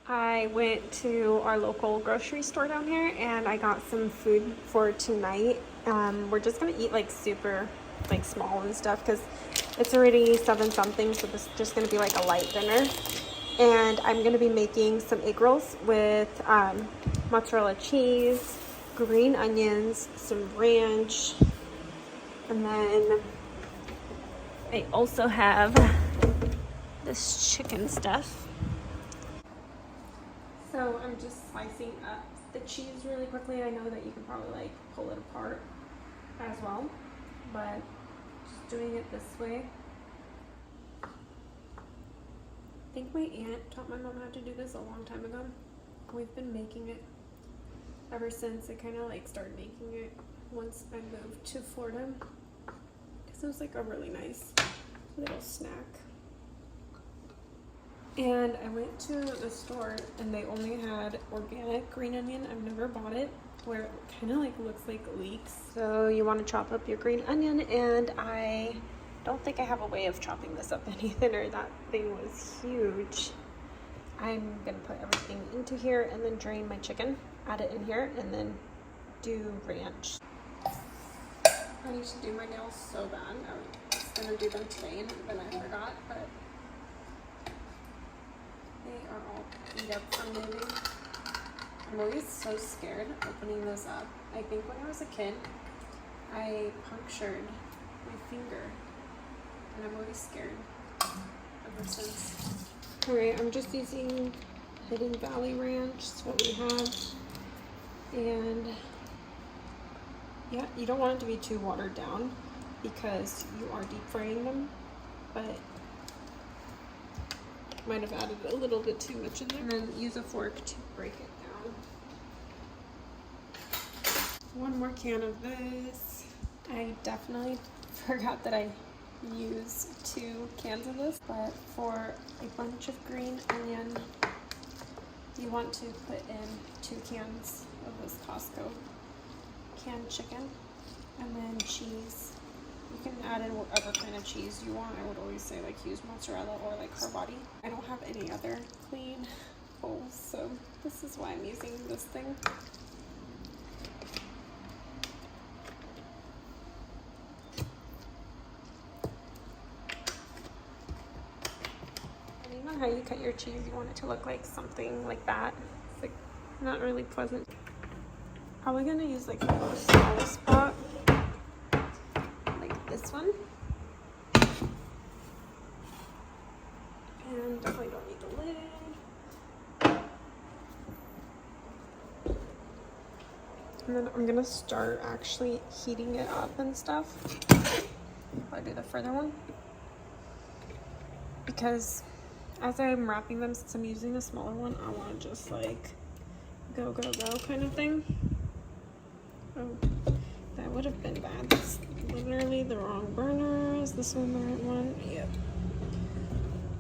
I went to our local grocery store down here and I got some food for tonight. We're just gonna eat like super like small and stuff because it's already 7 something, so this is just gonna be like a light dinner. And I'm gonna be making some egg rolls with mozzarella cheese, green onions, some ranch, and then I also have this chicken stuff. So I'm just slicing up the cheese really quickly. I know that you can probably like pull it apart as well, but just doing it this way. I think my aunt taught my mom how to do this a long time ago. We've been making it ever since. I kind of like started making it once I moved to Florida because it was like a really nice little snack. And I went to the store and they only had organic green onion. I've never bought it, where it kind of like looks like leeks. So you want to chop up your green onion, and I don't think I have a way of chopping this up any thinner. That thing was huge. I'm gonna put everything into here and then drain my chicken, add it in here, and then do ranch. I need to do my nails so bad. I was gonna do them today and then I forgot, but they are all beat up from moving. I'm always so scared opening this up. I think when I was a kid, I punctured my finger, and I'm always scared ever since. Alright, I'm just using Hidden Valley Ranch. That's what we have. And yeah, you don't want it to be too watered down because you are deep frying them, but might have added a little bit too much in there. And then use a fork to break it down. One more can of this. I definitely forgot that I used 2 cans of this, but for a bunch of green onion, you want to put in 2 cans of this Costco canned chicken, and then cheese. You can add in whatever kind of cheese you want. I would always say like use mozzarella or like Carbati. I don't have any other clean bowls, so this is why I'm using this thing. Depending on how you cut your cheese, you want it to look like something like that. It's like not really pleasant. Probably gonna use like the smallest pot, like this one. And definitely don't need the lid. And then I'm gonna start actually heating it up and stuff. I'll do the further one. Because as I'm wrapping them, since I'm using the smaller one, I want to just like go, go, go kind of thing. Oh, that would have been bad. That's literally the wrong burner. Is this one the right one? Yep.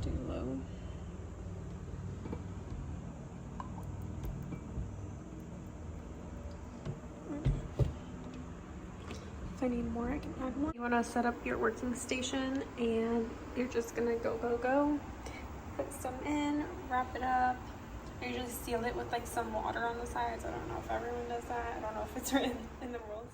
Do low. If I need more, I can add more. You want to set up your working station and you're just gonna go, go, go. Put some in, wrap it up. I usually seal it with like some water on the sides. I don't know if everyone does that. I don't know if it's written in the rules.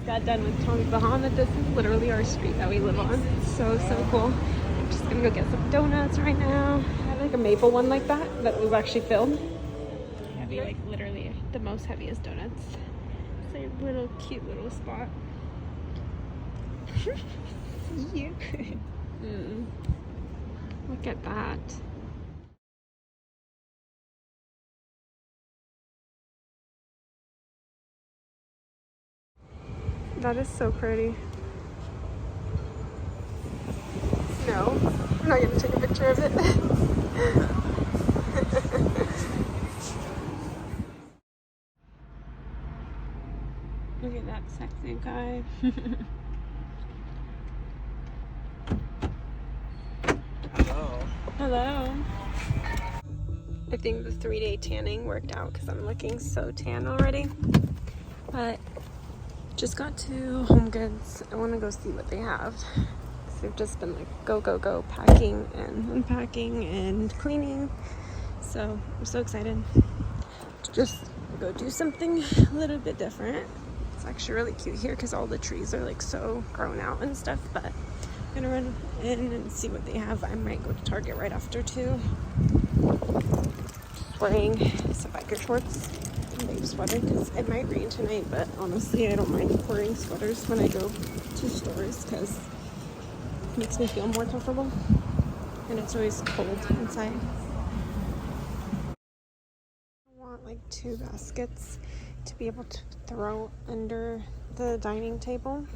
Got done with Tommy Bahama. This is literally our street that we live on. It's so cool. I'm just gonna go get some donuts right now. I had like a maple one like that was actually filled. Heavy, like literally the most heaviest donuts. a little cute little spot. Yeah. Look at that. That is so pretty. No, I'm not gonna take a picture of it. Look at that sexy guy. Hello. Hello. I think the 3-day tanning worked out because I'm looking so tan already. But just got to Home Goods. I want to go see what they have. Because they've just been like go, go, go, packing and unpacking and cleaning. So I'm so excited to just go do something a little bit different. It's actually really cute here because all the trees are like so grown out and stuff. But I'm gonna run in and see what they have. I might go to Target right after too. Wearing some biker shorts and a sweater because it might rain tonight, but honestly I don't mind wearing sweaters when I go to stores because it makes me feel more comfortable and it's always cold inside. I want like 2 baskets to be able to throw under the dining table,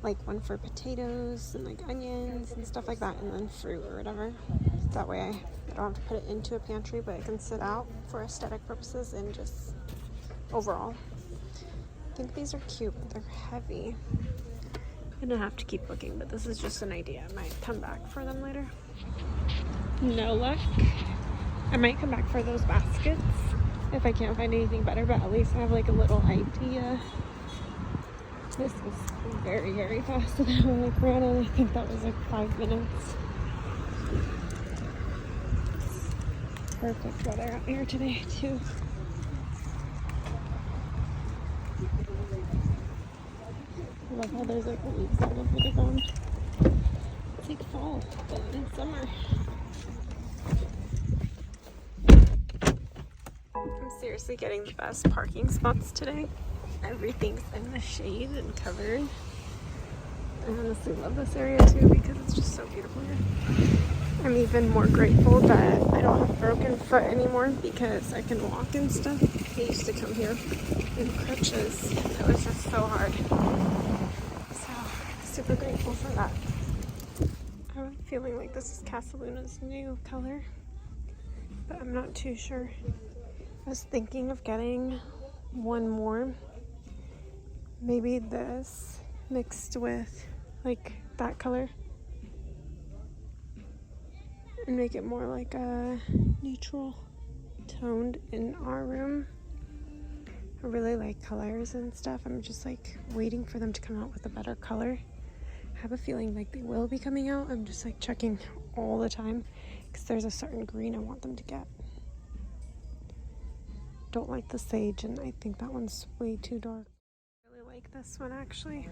like one for potatoes and like onions and stuff like that, and then fruit or whatever. That way I don't have to put it into a pantry, but it can sit out for aesthetic purposes and just overall. I think these are cute, but they're heavy. I'm gonna have to keep looking, but this is just an idea. I might come back for them later. No luck. I might come back for those baskets if I can't find anything better, but at least I have like a little idea. This was very, very fast that I like ran in. I think that was like 5 minutes. Perfect weather out here today too. I love how there's like leaves all over the ground. It's like fall, but in summer. I'm seriously getting the best parking spots today. Everything's in the shade and covered. I honestly love this area too because it's just so beautiful here. I'm even more grateful that I don't have a broken foot anymore because I can walk and stuff. I used to come here in crutches. It was just so hard. So, super grateful for that. I'm feeling like this is Casaluna's new color, but I'm not too sure. I was thinking of getting one more. Maybe this mixed with like that color. And make it more like a neutral toned in our room. I really like colors and stuff. I'm just like waiting for them to come out with a better color. I have a feeling like they will be coming out. I'm just like checking all the time because there's a certain green I want them to get. Don't like the sage, and I think that one's way too dark. I really like this one actually.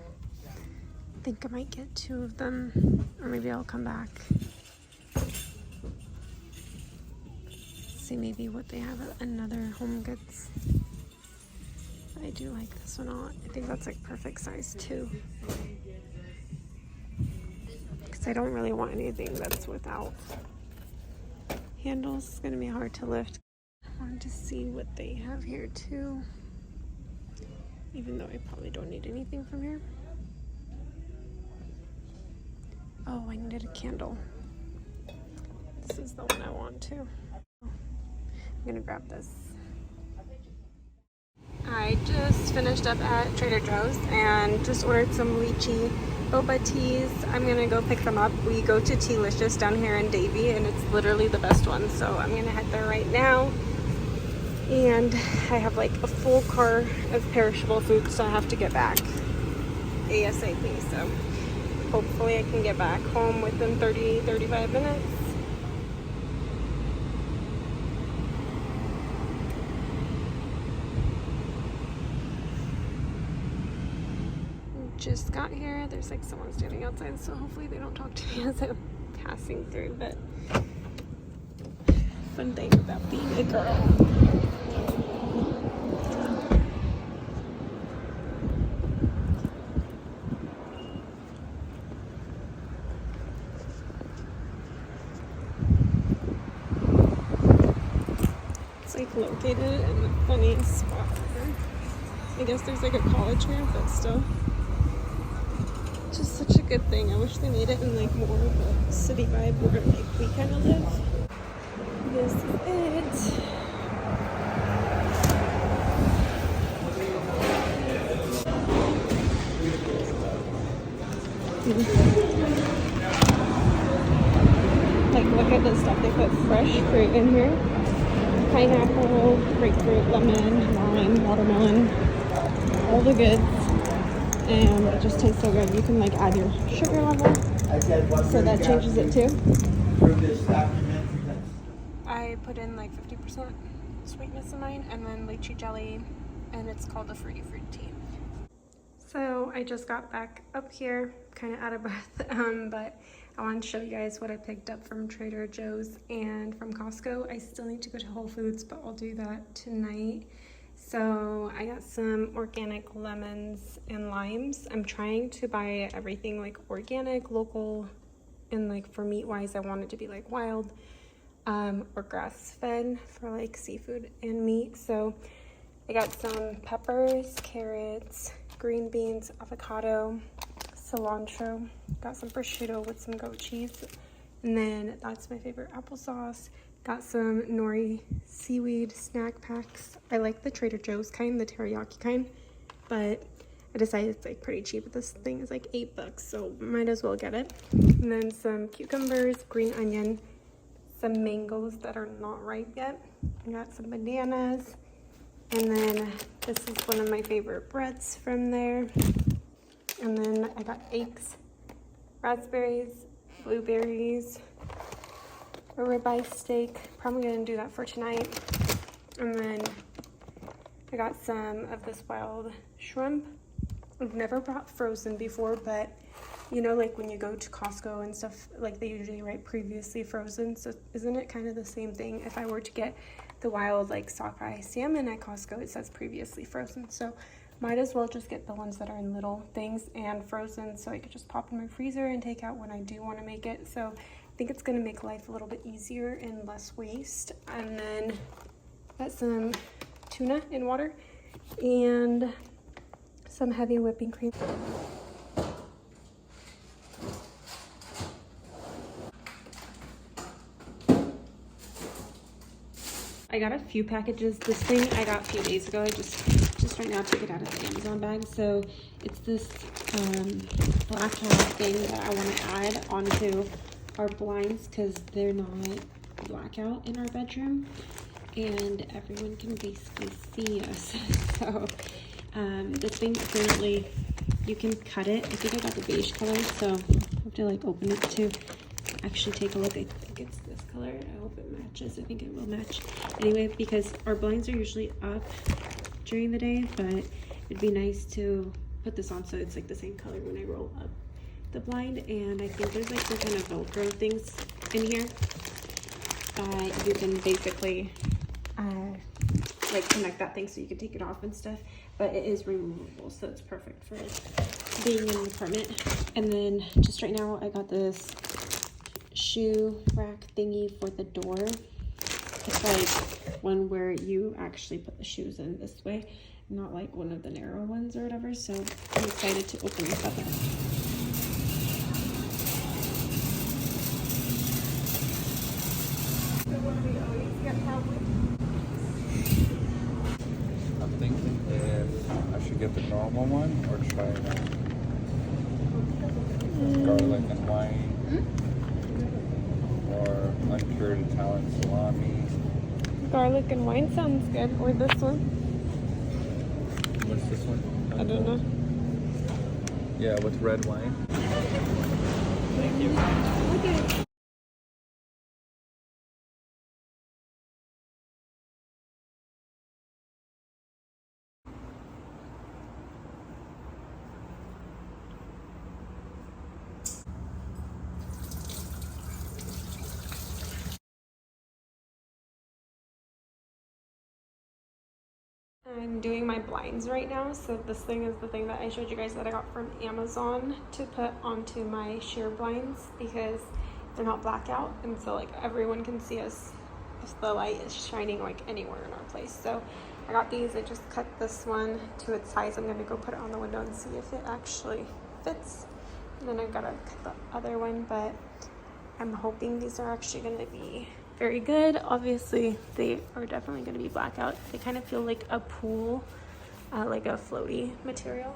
I think I might get 2 of them, or maybe I'll come back. See maybe what they have at another Home Goods. I do like this one a lot. I think that's like perfect size too. Because I don't really want anything that's without handles. It's gonna be hard to lift. I wanted to see what they have here too. Even though I probably don't need anything from here. Oh, I needed a candle. This is the one I want too. I'm gonna grab this. I just finished up at Trader Joe's and just ordered some lychee boba teas. I'm gonna go pick them up. We go to Tealicious down here in Davie and it's literally the best one. So I'm gonna head there right now. And I have like a full car of perishable food, so I have to get back ASAP. So hopefully I can get back home within 30-35 minutes. Just got here. There's like someone standing outside, so hopefully they don't talk to me as I'm passing through. But fun thing about being a girl. like located in the funniest spot ever. I guess there's like a college here, but still. Just such a good thing. I wish they made it in like more of a city vibe where like we kind of live. This is it. Like, look at the stuff. They put fresh fruit in here. Pineapple, grapefruit, lemon, lime, watermelon, all the goods. And it just tastes so good. You can like add your sugar level, so that changes it too. I put in like 50% sweetness in mine, and then lychee jelly, and it's called a fruity fruit tea. So I just got back up here, kind of out of breath, but I wanted to show you guys what I picked up from Trader Joe's and from Costco. I still need to go to Whole Foods, but I'll do that tonight. So I got some organic lemons and limes. I'm trying to buy everything like organic, local, and like for meat wise, I want it to be like wild or grass fed for like seafood and meat. So I got some peppers, carrots, green beans, avocado, cilantro, got some prosciutto with some goat cheese, and then that's my favorite applesauce. Got some nori seaweed snack packs. I like the Trader Joe's kind, the teriyaki kind, but I decided it's like pretty cheap. This thing is like $8, so might as well get it. And then some cucumbers, green onion, some mangoes that are not ripe yet. I got some bananas, and then this is one of my favorite breads from there. And then I got eggs, raspberries, blueberries, a ribeye steak. Probably gonna do that for tonight. And then I got some of this wild shrimp. I've never brought frozen before, but you know, like when you go to Costco and stuff, like they usually write previously frozen. So isn't it kind of the same thing? If I were to get the wild like sockeye salmon at Costco, it says previously frozen. So might as well just get the ones that are in little things and frozen, so I could just pop in my freezer and take out when I do want to make it. So I think it's gonna make life a little bit easier and less waste. And then got some tuna in water and some heavy whipping cream. I got a few packages. This thing I got a few days ago. I just right now took it out of the Amazon bag. So it's this blackout thing that I want to add onto our blinds because they're not blackout in our bedroom and everyone can basically see us. So this thing apparently you can cut it. I think I got the beige color, so I have to like open it to actually take a look. I think it's this color. I hope it matches. I think it will match anyway, because our blinds are usually up during the day, but it'd be nice to put this on so it's like the same color when I roll up the blind. And I think there's like some kind of Velcro things in here. You can basically like connect that thing so you can take it off and stuff, but it is removable, so it's perfect for being in an apartment. And then just right now I got this shoe rack thingy for the door. It's like one where you actually put the shoes in this way, not like one of the narrow ones or whatever. So I'm excited to open this up. I'm thinking if I should get the normal one or try garlic and wine or uncured Italian salami. Garlic and wine sounds good. Or this one. What's this one? I don't know. Yeah, with red wine. Thank you. Okay. I'm doing my blinds right now, so this thing is the thing that I showed you guys that I got from Amazon to put onto my sheer blinds because they're not blackout, and so like everyone can see us if the light is shining like anywhere in our place. So I got these. I just cut this one to its size. I'm gonna go put it on the window and see if it actually fits. And then I gotta cut the other one, but I'm hoping these are actually gonna be very good. Obviously, they are definitely gonna be blackout. They kind of feel like a pool, like a floaty material.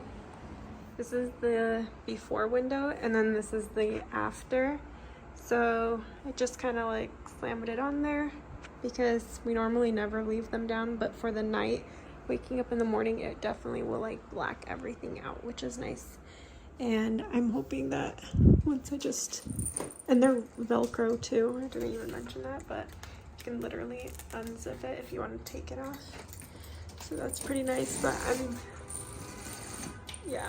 This is the before window, and then this is the after. So I just kind of like slammed it on there because we normally never leave them down, but for the night, waking up in the morning, it definitely will like black everything out, which is nice. And I'm hoping that once and they're Velcro too. I didn't even mention that, but you can literally unzip it if you want to take it off. So that's pretty nice, but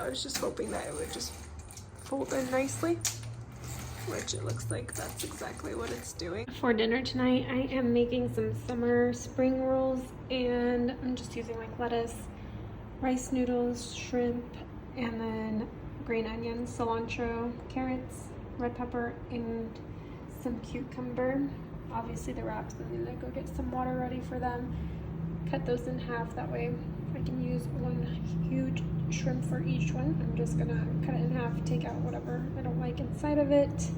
I was just hoping that it would just fold in nicely, which it looks like that's exactly what it's doing. For dinner tonight, I am making some summer spring rolls, and I'm just using like lettuce, rice noodles, shrimp, and then green onions, cilantro, carrots, red pepper, and some cucumber. Obviously the wraps, and then I go get some water ready for them. Cut those in half, that way I can use one huge shrimp for each one. I'm just gonna cut it in half, take out whatever I don't like inside of it,